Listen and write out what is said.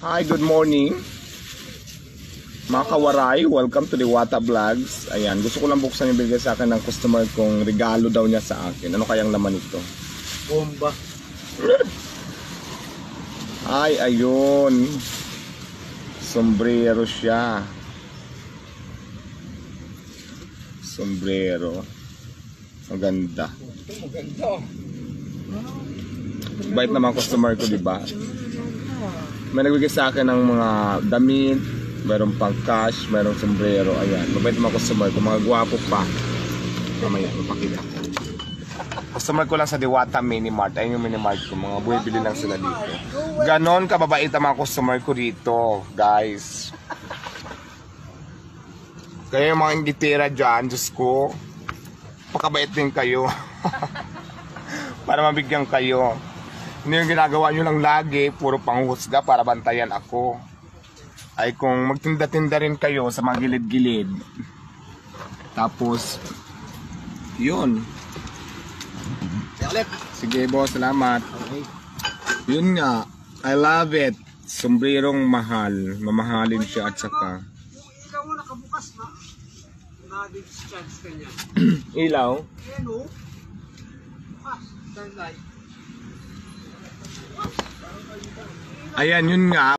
Hi, good morning mga kawaray, welcome to the Wata Vlogs. Ayan, gusto ko lang buksan yung bigay sa akin ng customer kong regalo daw niya sa akin. Ano kayang laman ito? Bomba. Ay, ayun, sombrero siya. Sombrero. Maganda. Maganda. Bait naman customer ko, diba? May nagbigay sa akin ng mga damit, mayroong pang cash, mayroong sombrero. Ayan, mabait naman customer ko, mga gwapo pa. Mamaya, mapakita ko. Customer ko lang sa Diwata Mini Mart. Ayun yung Mini Mart ko, mga buwibili lang sila dito. Ganon kababait ang mga customer ko dito, guys. Kaya yung mga ingitira dyan, Diyos ko, pakabait din kayo. Para mabigyan kayo. Hindi yung ginagawa nyo lang lagi, puro panghusga para bantayan ako. Ay kung magtinda-tinda rin kayo sa mga gilid-gilid. Tapos, yun. Sige boss, salamat. Yun nga, I love it. Sombrerong mahal. Mamahalin siya at saka. Ikaw mo nakabukas na. Na-discharge ka niya. Ilaw? Ayan o. Bukas. Turn light. Ayan, yun nga.